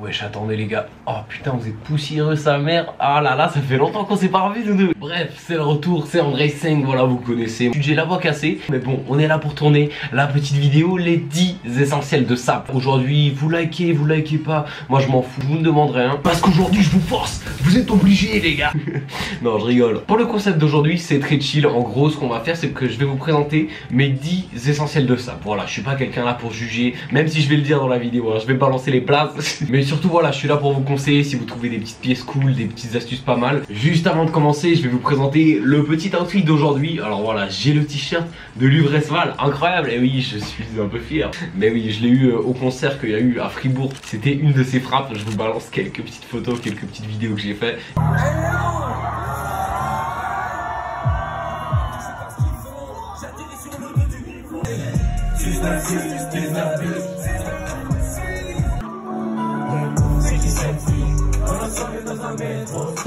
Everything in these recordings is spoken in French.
Wesh, attendez les gars. Oh putain, vous êtes poussiéreux sa mère. Ah là là, ça fait longtemps qu'on s'est pas revu nous deux. Bref, c'est le retour, c'est André 5, voilà, vous connaissez. J'ai la voix cassée, mais bon, on est là pour tourner la petite vidéo, les 10 essentiels de sap. Aujourd'hui, vous likez pas, moi je m'en fous, je vous me demanderez hein. Parce qu'aujourd'hui je vous force, vous êtes obligés les gars. Non, je rigole. Pour le concept d'aujourd'hui, c'est très chill. En gros, ce qu'on va faire, c'est que je vais vous présenter mes 10 essentiels de sap. Voilà, je suis pas quelqu'un là pour juger, même si je vais le dire dans la vidéo, hein. Je vais balancer les places. Mais surtout voilà, je suis là pour vous conseiller si vous trouvez des petites pièces cool, des petites astuces pas mal. Juste avant de commencer, je vais vous présenter le petit outfit d'aujourd'hui. Alors voilà, j'ai le t-shirt de Luvresval, incroyable. Et oui, je suis un peu fier. Mais oui, je l'ai eu au concert qu'il y a eu à Fribourg. C'était une de ses frappes. Je vous balance quelques petites photos, quelques petites vidéos que j'ai fait.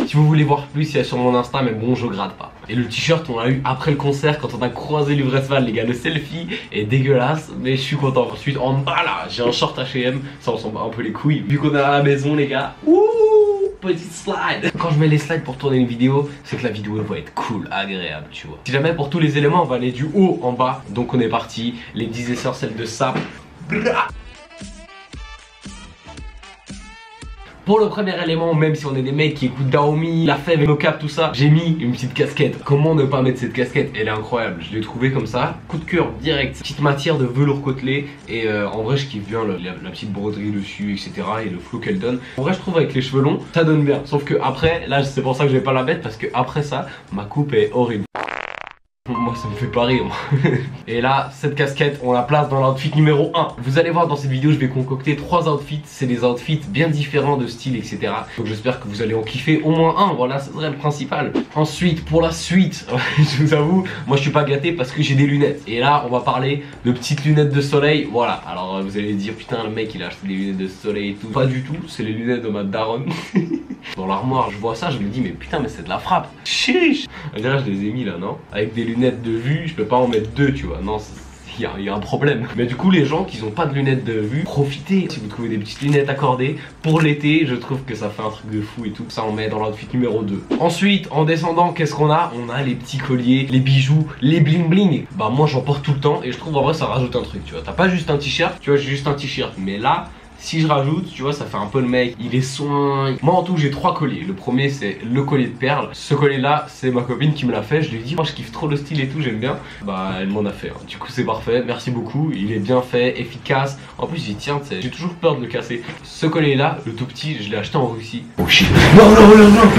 Si vous voulez voir plus, il y a sur mon Insta, mais bon, je gratte pas. Et le t-shirt, on l'a eu après le concert quand on a croisé Luvresval, les gars. Le selfie est dégueulasse, mais je suis content. Ensuite, en bas là, j'ai un short H&M, ça on s'en bat un peu les couilles. Vu qu'on est à la maison, les gars, ouh, petite slide. Quand je mets les slides pour tourner une vidéo, c'est que la vidéo va être cool, agréable, tu vois. Si jamais pour tous les éléments, on va aller du haut en bas. Donc on est parti, les 10 essentiels de sap. Pour le premier élément, même si on est des mecs qui écoutent Daomi, La Fève et No Cap, tout ça, j'ai mis une petite casquette. Comment ne pas mettre cette casquette? Elle est incroyable, je l'ai trouvée comme ça. Coup de cœur direct, petite matière de velours côtelé. Et en vrai, je kiffe bien la petite broderie dessus, etc. Et le flow qu'elle donne. En vrai, je trouve avec les cheveux longs, ça donne bien. Sauf que après, là, c'est pour ça que je vais pas la mettre, parce que après ça, ma coupe est horrible. Moi ça me fait pas rire. Et là cette casquette on la place dans l'outfit numéro 1. Vous allez voir dans cette vidéo je vais concocter 3 outfits. C'est des outfits bien différents de style etc. Donc j'espère que vous allez en kiffer au moins un. Voilà, ce serait le principal. Ensuite pour la suite je vous avoue, moi je suis pas gâté parce que j'ai des lunettes. Et là on va parler de petites lunettes de soleil. Voilà, alors vous allez dire putain le mec il a acheté des lunettes de soleil et tout. Pas du tout, c'est les lunettes de ma daronne. Dans l'armoire je vois ça, je me dis mais putain mais c'est de la frappe. Chiche. Là je les ai mis là non. Avec des lunettes de vue, je peux pas en mettre deux tu vois, non il y a un problème. Mais du coup les gens qui n'ont pas de lunettes de vue, profitez si vous trouvez des petites lunettes accordées pour l'été, je trouve que ça fait un truc de fou et tout. Ça on met dans l'outfit numéro 2. Ensuite en descendant qu'est-ce qu'on a? On a les petits colliers, les bijoux, les bling bling. Bah moi j'en porte tout le temps et je trouve en vrai ça rajoute un truc tu vois. T'as pas juste un t-shirt, tu vois j'ai juste un t-shirt, mais là si je rajoute, tu vois, ça fait un peu le mec, il est soin. Moi en tout j'ai 3 colliers. Le premier c'est le collier de perles. Ce collier là c'est ma copine qui me l'a fait. Je lui ai dit moi je kiffe trop le style et tout, j'aime bien. Bah elle m'en a fait hein. Du coup c'est parfait, merci beaucoup. Il est bien fait, efficace. En plus il tient, j'ai toujours peur de le casser. Ce collier là, le tout petit, je l'ai acheté en Russie. Oh shit. Non non non non.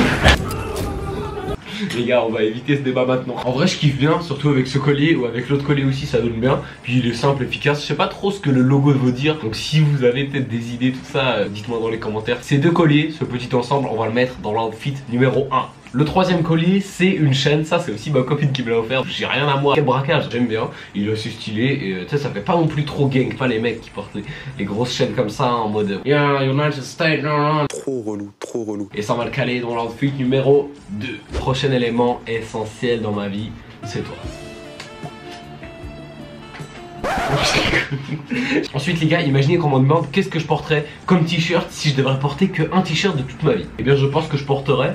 Les gars on va éviter ce débat maintenant. En vrai je kiffe bien, surtout avec ce collier ou avec l'autre collier aussi ça donne bien. Puis il est simple, efficace, je sais pas trop ce que le logo veut dire. Donc si vous avez peut-être des idées tout ça, dites-moi dans les commentaires. Ces deux colliers, ce petit ensemble, on va le mettre dans l'outfit numéro 1. Le troisième collier c'est une chaîne, ça c'est aussi ma copine qui me l'a offert. J'ai rien à moi, quel braquage, j'aime bien. Il est assez stylé et tu sais ça fait pas non plus trop gang. Pas les mecs qui portent les grosses chaînes comme ça en mode yeah, United States, trop relou, trop relou. Et ça on va le caler dans l'outfit numéro 2. Prochain élément essentiel dans ma vie, c'est toi. Ensuite les gars, imaginez qu'on me demande qu'est-ce que je porterais comme t-shirt si je devrais porter qu'un t-shirt de toute ma vie. Et bien je pense que je porterais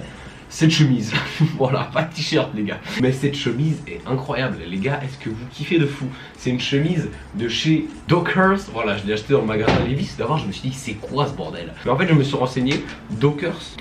cette chemise. Voilà, pas de t-shirt les gars. Mais cette chemise est incroyable les gars, est-ce que vous kiffez de fou? C'est une chemise de chez Dockers. Voilà, je l'ai acheté dans le magasin Levi's. D'abord je me suis dit c'est quoi ce bordel? Mais en fait je me suis renseigné. Dockers,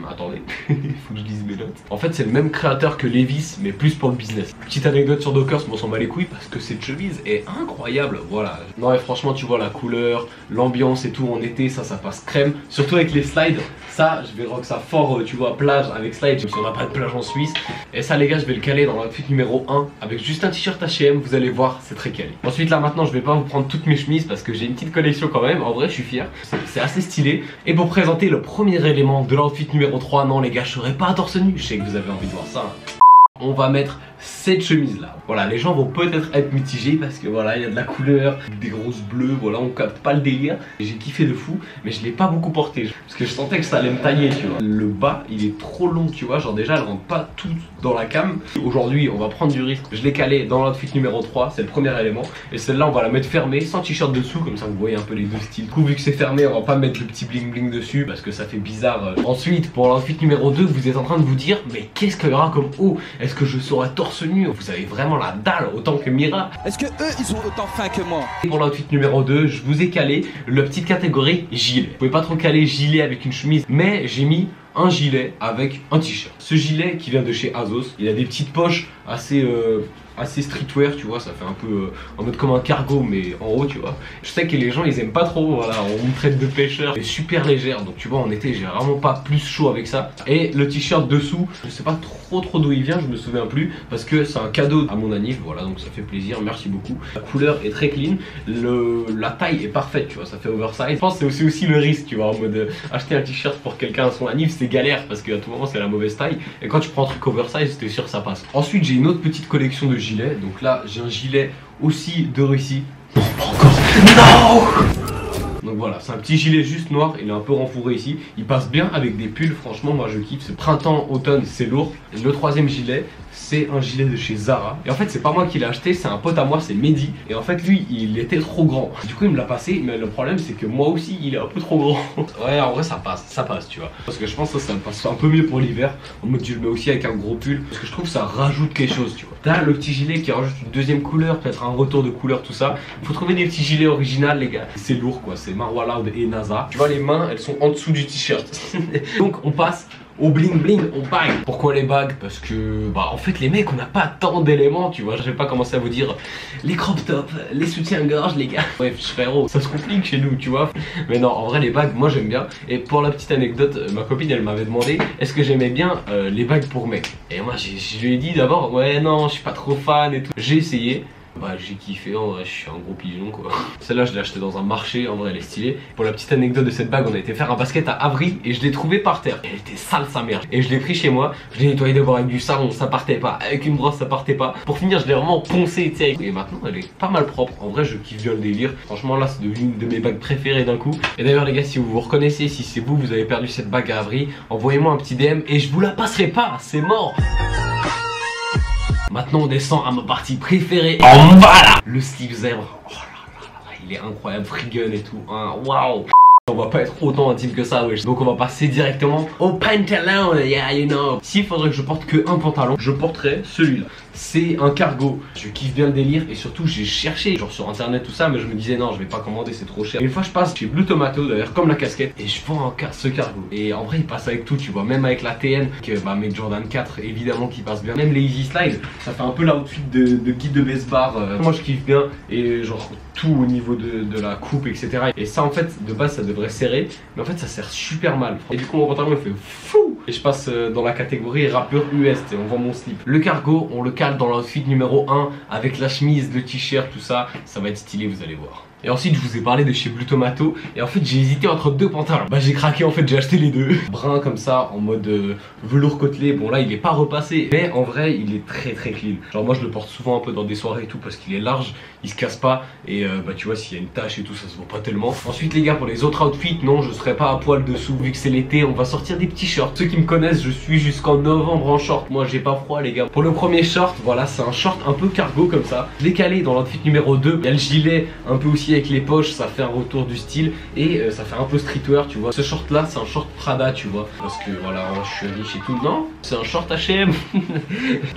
attendez, il faut que je lise mes notes. En fait c'est le même créateur que Levi's mais plus pour le business. Petite anecdote sur Dockers, mais on s'en bat les couilles parce que cette chemise est incroyable. Voilà. Non et franchement tu vois la couleur, l'ambiance et tout en été, ça passe crème. Surtout avec les slides. Ça je vais rock ça fort tu vois plage avec slide, si on n'a pas de plage en Suisse. Et ça les gars je vais le caler dans l'outfit numéro 1 avec juste un t-shirt H&M, vous allez voir c'est très calé. Ensuite là maintenant je vais pas vous prendre toutes mes chemises parce que j'ai une petite collection quand même. En vrai je suis fier, c'est assez stylé. Et pour présenter le premier élément de l'outfit numéro 3, non les gars je serai pas à torse nu, je sais que vous avez envie de voir ça hein. On va mettre cette chemise là. Voilà, les gens vont peut-être être mitigés parce que voilà, il y a de la couleur, des grosses bleues, voilà, on capte pas le délire. J'ai kiffé de fou, mais je l'ai pas beaucoup porté parce que je sentais que ça allait me tailler, tu vois. Le bas, il est trop long, tu vois, genre déjà elle rentre pas tout dans la cam. Aujourd'hui, on va prendre du risque. Je l'ai calé dans l'outfit numéro 3, c'est le premier élément. Et celle-là, on va la mettre fermée, sans t-shirt dessous, comme ça vous voyez un peu les deux styles. Du coup, vu que c'est fermé, on va pas mettre le petit bling bling dessus parce que ça fait bizarre. Ensuite, pour l'outfit numéro 2, vous êtes en train de vous dire, mais qu'est-ce qu'il y aura comme haut? Est-ce que je serai torse nu? Vous avez vraiment la dalle, autant que Mira. Est-ce que eux, ils ont autant faim que moi? Et pour l'outfit numéro 2, je vous ai calé la petite catégorie gilet. Vous pouvez pas trop caler gilet avec une chemise, mais j'ai mis un gilet avec un t-shirt. Ce gilet qui vient de chez Azos, il a des petites poches assez streetwear, tu vois, ça fait un peu en mode comme un cargo mais en haut, tu vois. Je sais que les gens ils aiment pas trop, voilà, on me traite de pêcheur, mais super légère, donc tu vois en été j'ai vraiment pas plus chaud avec ça. Et le t-shirt dessous, je sais pas trop d'où il vient, je me souviens plus, parce que c'est un cadeau à mon anniv, voilà, donc ça fait plaisir, merci beaucoup. La couleur est très clean, la taille est parfaite, tu vois, ça fait oversize. Je pense que c'est aussi le risque, tu vois, en mode acheter un t-shirt pour quelqu'un à son anniv, c'est galère parce qu'à tout moment c'est la mauvaise taille, et quand tu prends un truc oversize, t'es sûr que ça passe. Ensuite j'ai une autre petite collection de gilets, donc là j'ai un gilet aussi de Russie. Non! Donc voilà, c'est un petit gilet juste noir, il est un peu renfouré ici, il passe bien avec des pulls, franchement moi je kiffe, c'est printemps, automne, c'est lourd. Et le troisième gilet, c'est un gilet de chez Zara. Et en fait c'est pas moi qui l'ai acheté, c'est un pote à moi, c'est Mehdi. Et en fait lui il était trop grand, du coup il me l'a passé, mais le problème c'est que moi aussi il est un peu trop grand. Ouais en vrai ça passe tu vois. Parce que je pense que ça me passe un peu mieux pour l'hiver, en mode je le mets aussi avec un gros pull, parce que je trouve que ça rajoute quelque chose, tu vois. T'as le petit gilet qui rajoute une deuxième couleur, peut-être un retour de couleur, tout ça. Faut trouver des petits gilets originaux les gars. C'est lourd quoi, c'est Marwa Loud et NASA. Tu vois les mains elles sont en dessous du t-shirt. Donc on passe au bling bling, au bag. Pourquoi les bagues? Parce que bah en fait les mecs on n'a pas tant d'éléments, tu vois. Je vais pas commencer à vous dire les crop tops, les soutiens-gorge les gars. Bref frérot, ça se complique chez nous, tu vois. Mais non en vrai les bagues moi j'aime bien. Et pour la petite anecdote, ma copine elle m'avait demandé est-ce que j'aimais bien les bagues pour mecs. Et moi je lui ai dit d'abord ouais non je suis pas trop fan et tout. J'ai essayé. Bah j'ai kiffé, en vrai je suis un gros pigeon quoi. Celle-là je l'ai achetée dans un marché, en vrai elle est stylée. Pour la petite anecdote de cette bague, on a été faire un basket à Avry et je l'ai trouvée par terre. Elle était sale sa mère. Et je l'ai pris chez moi, je l'ai nettoyé d'abord avec du savon, ça partait pas. Avec une brosse ça partait pas. Pour finir je l'ai vraiment poncé, tu sais. Et maintenant elle est pas mal propre. En vrai je kiffe bien le délire. Franchement là c'est devenu une de mes bagues préférées d'un coup. Et d'ailleurs les gars si vous vous reconnaissez, si c'est vous, vous avez perdu cette bague à Avry, envoyez-moi un petit DM et je vous la passerai pas, c'est mort. Maintenant on descend à ma partie préférée. En bas là, le slip zèbre. Oh là là, il est incroyable, free gun et tout. Hein. Waouh. On va pas être autant intime que ça, wesh. Donc on va passer directement au pantalon, yeah, you know. S'il faudrait que je porte que un pantalon, je porterais celui-là. C'est un cargo. Je kiffe bien le délire et surtout j'ai cherché genre sur internet tout ça, mais je me disais non je vais pas commander, c'est trop cher. Et une fois je passe chez Blue Tomato d'ailleurs comme la casquette et je vends ce cargo. Et en vrai il passe avec tout, tu vois, même avec la TN, que bah mes Jordan 4 évidemment qui passe bien. Même les Easy Slide, ça fait un peu l'outfit de guide de base bar. Moi je kiffe bien et genre tout au niveau de la coupe etc. Et ça en fait de base ça devrait serrer, mais en fait ça sert super mal. Et du coup mon pantalon il fait fou. Et je passe dans la catégorie rappeur US et on vend mon slip. Le cargo on le cale dans l'outfit numéro 1 avec la chemise, le t-shirt, tout ça. Ça va être stylé, vous allez voir. Et ensuite je vous ai parlé de chez Blue Tomato. Et en fait j'ai hésité entre deux pantalons. Bah j'ai craqué en fait, j'ai acheté les deux. Brun comme ça en mode velours côtelé. Bon là il est pas repassé, mais en vrai il est très clean. Genre moi je le porte souvent un peu dans des soirées et tout parce qu'il est large, il se casse pas. Et bah tu vois s'il y a une tache et tout ça se voit pas tellement. Ensuite les gars pour les autres outfits, non je serai pas à poil dessous vu que c'est l'été. On va sortir des petits shorts. Ceux qui me connaissent, je suis jusqu'en novembre en short. Moi j'ai pas froid les gars. Pour le premier short, voilà c'est un short un peu cargo comme ça. Je l'ai calé dans l'outfit numéro 2. Il y a le gilet un peu aussi avec les poches, ça fait un retour du style et ça fait un peu streetwear tu vois. Ce short là c'est un short Prada tu vois, parce que voilà je suis riche et tout. Non c'est un short H&M.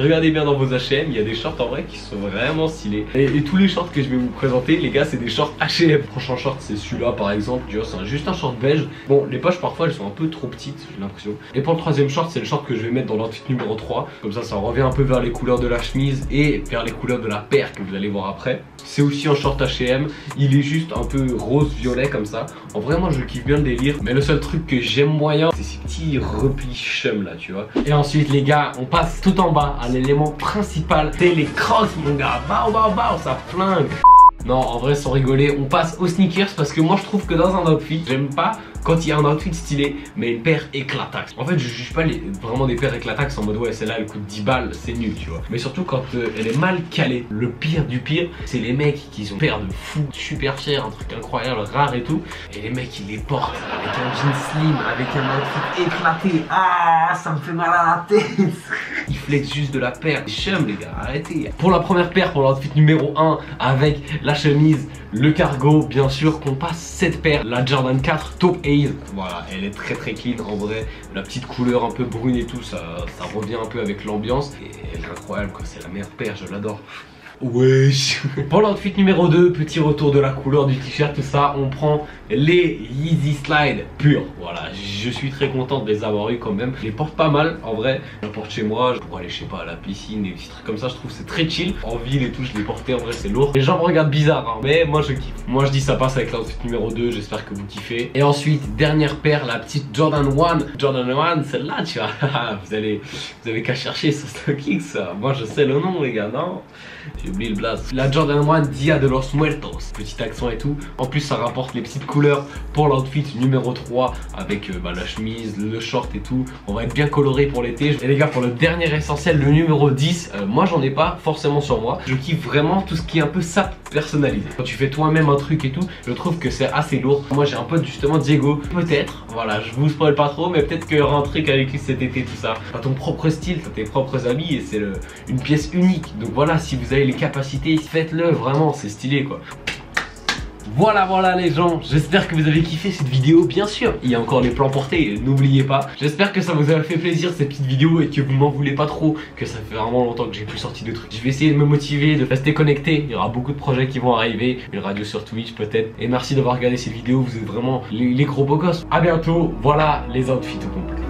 Regardez bien dans vos H&M, il y a des shorts en vrai qui sont vraiment stylés. Et tous les shorts que je vais vous présenter les gars c'est des shorts H&M. Le prochain short c'est celui-là par exemple, tu vois c'est juste un short beige. Bon les poches parfois elles sont un peu trop petites j'ai l'impression. Et pour le troisième short c'est le short que je vais mettre dans l'outfit numéro 3. Comme ça revient un peu vers les couleurs de la chemise et vers les couleurs de la paire que vous allez voir après. C'est aussi un short H&M, il est juste un peu rose-violet comme ça. En vrai moi je kiffe bien le délire, mais le seul truc que j'aime moyen c'est ces petits replis chum là tu vois. Et ensuite les gars on passe tout en bas à l'élément principal, c'est les crosses mon gars. Bao ça flingue. Non, en vrai, sans rigoler, on passe aux sneakers parce que moi je trouve que dans un outfit, j'aime pas quand il y a un outfit stylé mais une paire éclataxe. En fait, je juge pas vraiment des paires éclataxes en mode ouais, celle-là elle coûte 10 balles, c'est nul, tu vois. Mais surtout quand elle est mal calée. Le pire du pire, c'est les mecs qui ont une paire de fou, super cher, un truc incroyable, rare et tout. Et les mecs ils les portent avec un jean slim, avec un outfit éclaté. Ah, ça me fait mal à la tête. Ils flexent juste de la paire. Chum les gars, arrêtez. Pour la première paire, pour l'outfit numéro 1, avec la chemise, le cargo, bien sûr qu'on passe cette paire, la Jordan 4 Top 8. Voilà, elle est très très clean en vrai. La petite couleur un peu brune et tout, ça revient un peu avec l'ambiance. Et elle est incroyable quoi, c'est la meilleure paire, je l'adore. Wesh. Pour l'outfit numéro 2, petit retour de la couleur du t-shirt, tout ça, on prend les Yeezy Slide purs. Voilà, je suis très content de les avoir eu quand même. Je les porte pas mal en vrai. Je les porte chez moi pour aller, je sais pas, à la piscine, des petits trucs comme ça. Je trouve c'est très chill. En ville et tout, je les portais en vrai, c'est lourd. Les gens me regardent bizarre, hein, mais moi je kiffe. Moi je dis ça passe avec l'outfit numéro 2. J'espère que vous kiffez. Et ensuite, dernière paire, la petite Jordan 1. Jordan 1, celle-là, tu vois. vous avez qu'à chercher sur StockX. Moi je sais le nom, les gars, non? J'ai oublié le blaze. La Jordan 1 Dia de los Muertos. Petit accent et tout. En plus, ça rapporte les petites couleurs pour l'outfit numéro 3 avec la chemise, le short et tout. On va être bien coloré pour l'été. Et les gars, pour le dernier essentiel, le numéro 10, moi j'en ai pas forcément sur moi. Je kiffe vraiment tout ce qui est un peu sap personnalisé. Quand tu fais toi-même un truc et tout, je trouve que c'est assez lourd. Moi j'ai un pote justement, Diego. Peut-être, voilà, je vous spoil pas trop, mais peut-être qu'il y aura un truc avec lui cet été, tout ça. T'as ton propre style, t'as tes propres habits et c'est une pièce unique. Donc voilà, si vous avez les capacités, faites-le, vraiment, c'est stylé quoi. Voilà les gens, j'espère que vous avez kiffé cette vidéo. Bien sûr, il y a encore les plans portés, n'oubliez pas. J'espère que ça vous a fait plaisir cette petite vidéo et que vous m'en voulez pas trop, que ça fait vraiment longtemps que j'ai plus sorti de trucs. Je vais essayer de me motiver, de rester connecté. Il y aura beaucoup de projets qui vont arriver, une radio sur Twitch peut-être. Et merci d'avoir regardé cette vidéo, vous êtes vraiment les gros beaux gosses. A bientôt, voilà les outfits au complet.